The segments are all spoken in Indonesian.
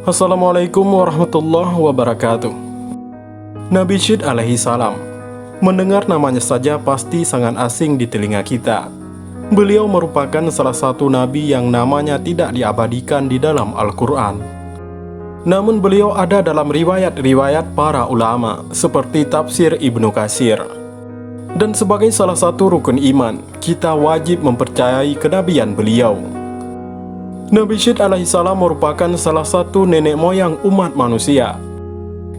Assalamualaikum warahmatullahi wabarakatuh. Nabi Syed alaihi salam. Mendengar namanya saja pasti sangat asing di telinga kita. Beliau merupakan salah satu nabi yang namanya tidak diabadikan di dalam Al-Quran. Namun beliau ada dalam riwayat-riwayat para ulama seperti tafsir Ibnu Katsir. Dan sebagai salah satu rukun iman, kita wajib mempercayai kenabian beliau. Nabi Syed alaihissalam merupakan salah satu nenek moyang umat manusia.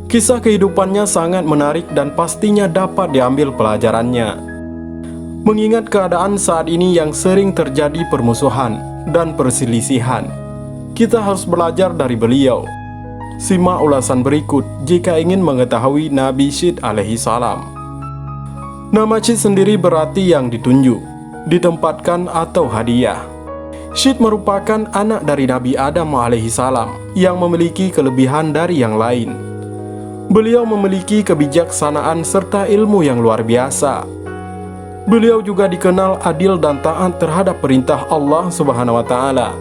Kisah kehidupannya sangat menarik dan pastinya dapat diambil pelajarannya. Mengingat keadaan saat ini yang sering terjadi permusuhan dan perselisihan, kita harus belajar dari beliau. Simak ulasan berikut jika ingin mengetahui Nabi Syed alaihissalam. Nama Syed sendiri berarti yang ditunjuk, ditempatkan atau hadiah. Syed merupakan anak dari Nabi Adam alaihissalam yang memiliki kelebihan dari yang lain. Beliau memiliki kebijaksanaan serta ilmu yang luar biasa. Beliau juga dikenal adil dan taat terhadap perintah Allah Subhanahu wa Ta'ala.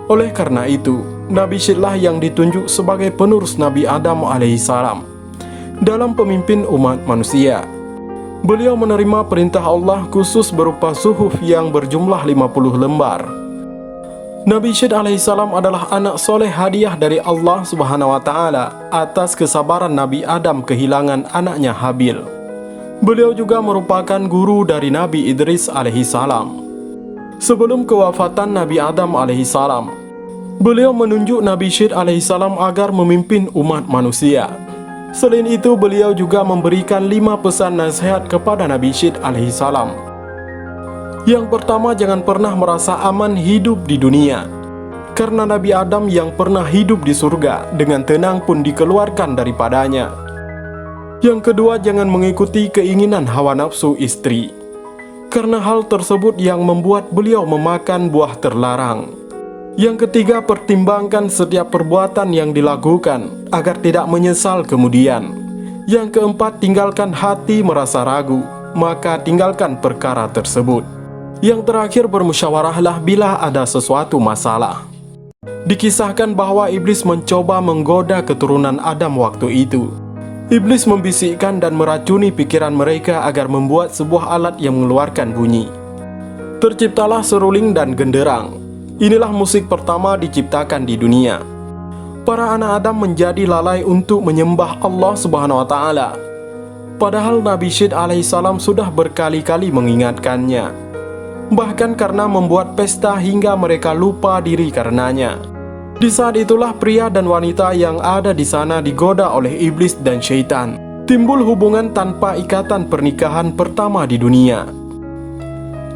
Oleh karena itu, Nabi Syed lah yang ditunjuk sebagai penerus Nabi Adam alaihissalam dalam pemimpin umat manusia. Beliau menerima perintah Allah khusus berupa suhuf yang berjumlah 50 lembar. Nabi Syed alaihissalam adalah anak soleh hadiah dari Allah Subhanahu wa Ta'ala atas kesabaran Nabi Adam kehilangan anaknya Habil. Beliau juga merupakan guru dari Nabi Idris alaihissalam. Sebelum kewafatan Nabi Adam alaihissalam, beliau menunjuk Nabi Syed alaihissalam agar memimpin umat manusia. Selain itu, beliau juga memberikan 5 pesan nasihat kepada Nabi Syed alaihissalam. Yang pertama, jangan pernah merasa aman hidup di dunia, karena Nabi Adam yang pernah hidup di surga dengan tenang pun dikeluarkan daripadanya. Yang kedua, jangan mengikuti keinginan hawa nafsu istri, karena hal tersebut yang membuat beliau memakan buah terlarang. Yang ketiga, pertimbangkan setiap perbuatan yang dilakukan agar tidak menyesal kemudian. Yang keempat, tinggalkan hati merasa ragu, maka tinggalkan perkara tersebut. Yang terakhir, bermusyawarahlah bila ada sesuatu masalah. Dikisahkan bahwa iblis mencoba menggoda keturunan Adam waktu itu. Iblis membisikkan dan meracuni pikiran mereka agar membuat sebuah alat yang mengeluarkan bunyi. Terciptalah seruling dan genderang. Inilah musik pertama diciptakan di dunia. Para anak Adam menjadi lalai untuk menyembah Allah Subhanahu wa Ta'ala. Padahal Nabi Syed alaihissalam sudah berkali-kali mengingatkannya. Bahkan karena membuat pesta hingga mereka lupa diri karenanya. Di saat itulah pria dan wanita yang ada di sana digoda oleh iblis dan syaitan. Timbul hubungan tanpa ikatan pernikahan pertama di dunia.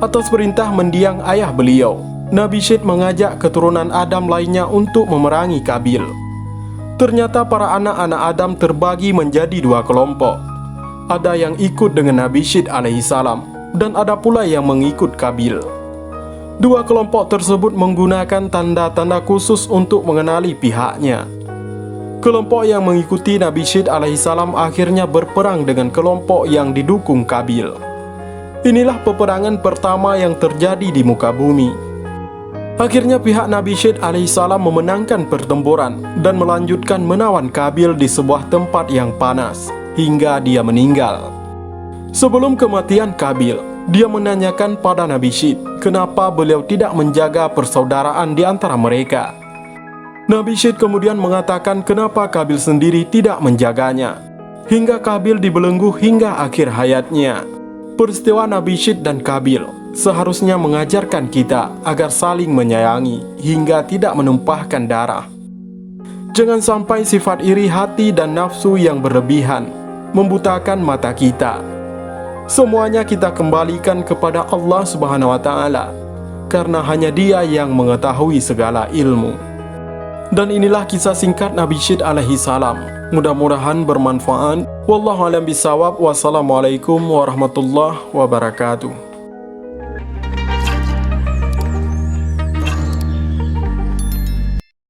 Atas perintah mendiang ayah beliau, Nabi Syed mengajak keturunan Adam lainnya untuk memerangi Kabil. Ternyata para anak-anak Adam terbagi menjadi 2 kelompok. Ada yang ikut dengan Nabi Syed alaihissalam, dan ada pula yang mengikut Kabil. 2 kelompok tersebut menggunakan tanda-tanda khusus untuk mengenali pihaknya. Kelompok yang mengikuti Nabi Syed alaihissalam akhirnya berperang dengan kelompok yang didukung Kabil. Inilah peperangan pertama yang terjadi di muka bumi. Akhirnya pihak Nabi Syed alaihissalam memenangkan pertempuran dan melanjutkan menawan Kabil di sebuah tempat yang panas hingga dia meninggal. Sebelum kematian Kabil, dia menanyakan pada Nabi Syed kenapa beliau tidak menjaga persaudaraan di antara mereka. Nabi Syed kemudian mengatakan kenapa Kabil sendiri tidak menjaganya, hingga Kabil dibelenggu hingga akhir hayatnya. Peristiwa Nabi Syed dan Kabil seharusnya mengajarkan kita agar saling menyayangi hingga tidak menumpahkan darah. Jangan sampai sifat iri hati dan nafsu yang berlebihan membutakan mata kita. Semuanya kita kembalikan kepada Allah Subhanahu wa Ta'ala, karena hanya Dia yang mengetahui segala ilmu. Dan inilah kisah singkat Nabi Syed alaihi salam. Mudah-mudahan bermanfaat. Wallahu a'lam bishawab. Wassalamualaikum warahmatullahi wabarakatuh.